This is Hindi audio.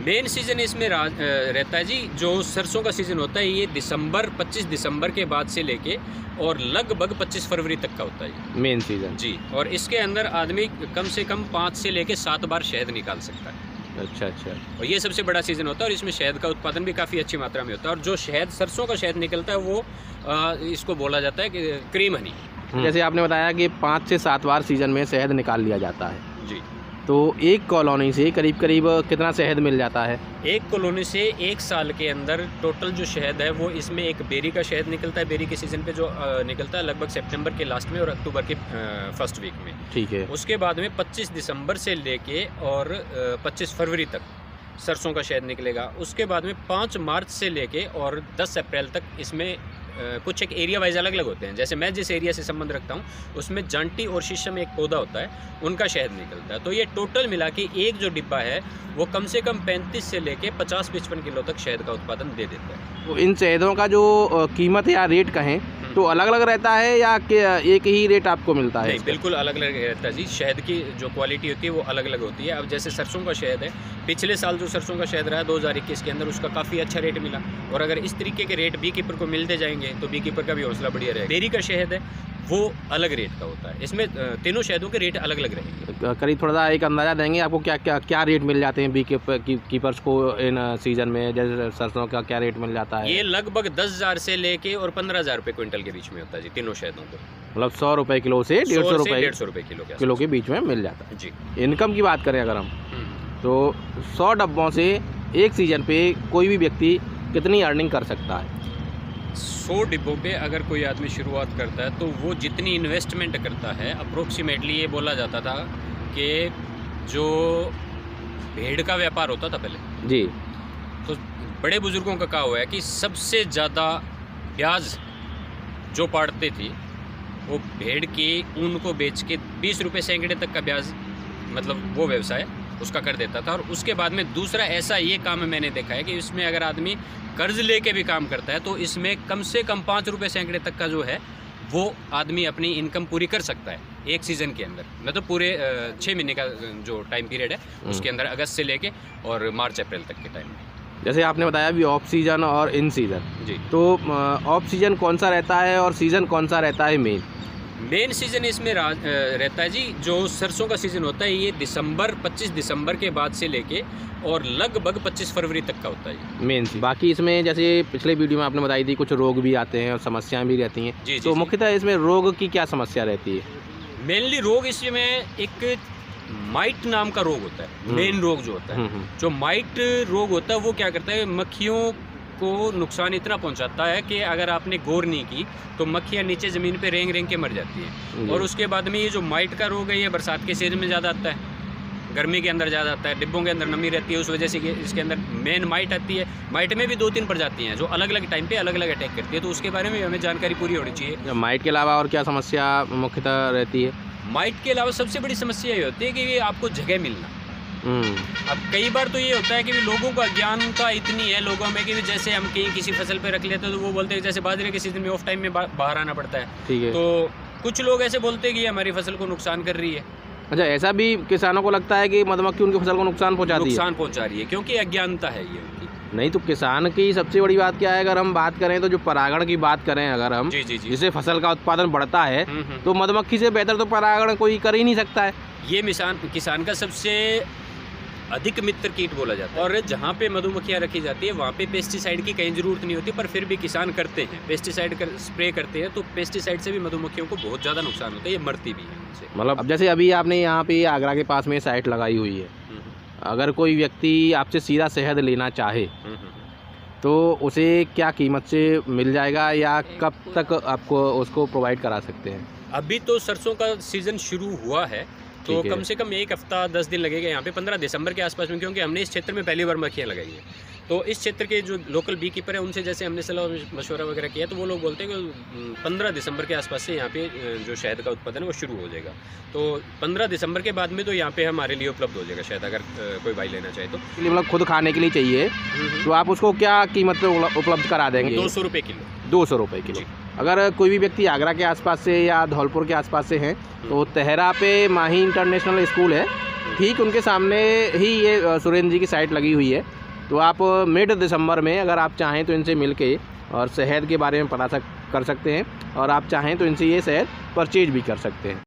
मेन सीज़न इसमें रहता है जी, जो सरसों का सीज़न होता है ये 25 दिसंबर के बाद से लेके और लगभग 25 फरवरी तक का होता है मेन सीज़न जी। और इसके अंदर आदमी कम से कम 5 से लेके 7 बार शहद निकाल सकता है। अच्छा। और ये सबसे बड़ा सीज़न होता है और इसमें शहद का उत्पादन भी काफ़ी अच्छी मात्रा में होता है। और जो शहद सरसों का शहद निकलता है वो इसको बोला जाता है कि क्रीम हनी। जैसे आपने बताया कि 5 से 7 बार सीज़न में शहद निकाल लिया जाता है जी। तो एक कॉलोनी से करीब करीब कितना शहद मिल जाता है? एक कॉलोनी से 1 साल के अंदर टोटल जो शहद है वो इसमें एक बेरी का शहद निकलता है। बेरी के सीज़न पे जो निकलता है लगभग सितंबर के लास्ट में और अक्टूबर के फर्स्ट वीक में। ठीक है। उसके बाद में 25 दिसंबर से लेके और 25 फरवरी तक सरसों का शहद निकलेगा। उसके बाद में 5 मार्च से लेके और 10 अप्रैल तक इसमें कुछ एक एरिया वाइज अलग अलग होते हैं। जैसे मैं जिस एरिया से संबंध रखता हूँ उसमें जांटी और शीशम एक पौधा होता है, उनका शहद निकलता है। तो ये टोटल मिला के एक जो डिब्बा है वो कम से कम 35 से लेके 50-55 किलो तक शहद का उत्पादन दे देता है। तो इन शहदों का जो कीमत या रेट कहें तो अलग अलग रहता है या एक ही रेट आपको मिलता है? नहीं, बिल्कुल अलग अलग रहता है जी। शहद की जो क्वालिटी होती है वो अलग अलग होती है। अब जैसे सरसों का शहद है, पिछले साल जो सरसों का शहद रहा 2021 के अंदर उसका काफ़ी अच्छा रेट मिला। और अगर इस तरीके के रेट बी कीपर को मिलते जाएंगे तो बी कीपर का भी हौसला बढ़िया रहेगा। बेरी का शहद है वो अलग रेट का होता है। इसमें तीनों शहदों के रेट अलग अलग रहेंगे। करीब थोड़ा सा एक अंदाज़ा देंगे आपको क्या रेट मिल जाते हैं बी कीपर्स को इन सीज़न में? जैसे सरसों का क्या रेट मिल जाता है? ये लगभग 10,000 से लेके और 15,000 रुपये क्विंटल के बीच में होता है जी, तीनों शहदों को। मतलब 100 रुपये किलो से 150 रुपये किलो के बीच में मिल जाता है जी। इनकम की बात करें अगर हम तो 100 डब्बों से एक सीज़न पे कोई भी व्यक्ति कितनी अर्निंग कर सकता है? 100 डिब्बों पे अगर कोई आदमी शुरुआत करता है तो वो जितनी इन्वेस्टमेंट करता है अप्रोक्सीमेटली ये बोला जाता था कि जो भेड़ का व्यापार होता था पहले जी, तो बड़े बुजुर्गों का कहा हुआ है कि सबसे ज़्यादा ब्याज जो पाड़ते थे वो भेड़ के ऊन को बेच के 20 रुपये सैकड़े तक का ब्याज, मतलब वो व्यवसाय उसका कर देता था। और उसके बाद में दूसरा ऐसा ये काम मैंने देखा है कि इसमें अगर आदमी कर्ज लेके भी काम करता है तो इसमें कम से कम 5 रुपये सैकड़े तक का जो है वो आदमी अपनी इनकम पूरी कर सकता है एक सीज़न के अंदर। मतलब पूरे 6 महीने का जो टाइम पीरियड है उसके अंदर, अगस्त से लेके और मार्च अप्रैल तक के टाइम में। जैसे आपने बताया भी ऑफ सीज़न और इन सीज़न जी, तो ऑफ सीज़न कौन सा रहता है और सीज़न कौन सा रहता है? मेन सीज़न इसमें रहता है जी, जो सरसों का सीज़न होता है ये 25 दिसंबर के बाद से लेके और लगभग 25 फरवरी तक का होता है मेन। बाकी इसमें जैसे पिछले वीडियो में आपने बताई थी कुछ रोग भी आते हैं और समस्याएं भी रहती हैं जी, तो मुख्यतः इसमें रोग की क्या समस्या रहती है? मेनली रोग इसमें एक माइट नाम का रोग होता है। मेन रोग जो होता है, जो माइट रोग होता है वो क्या करता है, मक्खियों को नुकसान इतना पहुंचाता है कि अगर आपने गौर नहीं की तो मक्खियाँ नीचे ज़मीन पे रेंग रेंग के मर जाती हैं। और उसके बाद में ये जो माइट का रोग है ये बरसात के सीजन में ज़्यादा आता है, गर्मी के अंदर ज़्यादा आता है, डिब्बों के अंदर नमी रहती है, उस वजह से इसके अंदर मेन माइट आती है। माइट में भी 2-3 प्रजाति हैं जो अलग अलग टाइम पे अलग अलग अटैक करती है, तो उसके बारे में हमें जानकारी पूरी होनी चाहिए। माइट के अलावा और क्या समस्या मुख्यतः रहती है? माइट के अलावा सबसे बड़ी समस्या ये होती है कि ये आपको जगह मिलना। अब कई बार तो ये होता है कि लोगों का अज्ञानता इतनी है लोगों में कि जैसे हम कहीं किसी फसल पे रख लेते हैं तो वो बोलते हैं जैसे बाजरे के सीजन में ऑफ टाइम में बाहर आना पड़ता है। ठीक है। तो कुछ लोग ऐसे बोलते हैं कि हमारी फसल को नुकसान कर रही है। अच्छा, ऐसा भी किसानों को लगता है कि मधुमक्खी उनकी फसल को नुकसान पहुंचा रही है क्योंकि अज्ञानता है ये उनकी। नहीं तो किसान की सबसे बड़ी बात क्या है, अगर हम बात करें तो जो परागण की बात करें अगर हम, जिससे फसल का उत्पादन बढ़ता है तो मधुमक्खी से बेहतर तो परागण कोई कर ही नहीं सकता है। ये किसान का सबसे अधिक मित्र कीट बोला जाता है। और जहाँ पे मधुमक्खियाँ रखी जाती है वहाँ पे पेस्टिसाइड की कहीं ज़रूरत नहीं होती, पर फिर भी किसान करते हैं, पेस्टिसाइड स्प्रे करते हैं। तो पेस्टिसाइड से भी मधुमक्खियों को बहुत ज़्यादा नुकसान होता है, ये मरती भी है उनसे। मतलब अब जैसे अभी आपने यहाँ पे आगरा के पास में साइट लगाई हुई है, अगर कोई व्यक्ति आपसे सीधा शहद लेना चाहे तो उसे क्या कीमत से मिल जाएगा या कब तक आपको उसको प्रोवाइड करा सकते हैं? अभी तो सरसों का सीज़न शुरू हुआ है तो कम से कम 1 हफ्ता 10 दिन लगेगा यहाँ पे 15 दिसंबर के आसपास में, क्योंकि हमने इस क्षेत्र में पहली बार मक्खियाँ लगाई है। तो इस क्षेत्र के जो लोकल बी कीपर है उनसे जैसे हमने सलाह मशवरा वगैरह किया तो वो लोग बोलते हैं कि 15 दिसंबर के आसपास से यहाँ पे जो शहद का उत्पादन है वो शुरू हो जाएगा। तो 15 दिसंबर के बाद में तो यहाँ पे हमारे लिए उपलब्ध हो जाएगा शहद, अगर कोई भाई लेना चाहे तो। मतलब खुद खाने के लिए चाहिए तो आप उसको क्या कीमत पे उपलब्ध करा देंगे? 200 रुपये किलो। 200 रुपये किलो। अगर कोई भी व्यक्ति आगरा के आसपास से या धौलपुर के आसपास से हैं तो तेहरा पे माही इंटरनेशनल स्कूल है, ठीक उनके सामने ही ये सुरेंद्र जी की साइट लगी हुई है। तो आप मिड दिसंबर में अगर आप चाहें तो इनसे मिल के और शहद के बारे में पता कर सकते हैं, और आप चाहें तो इनसे ये शहद परचेज भी कर सकते हैं।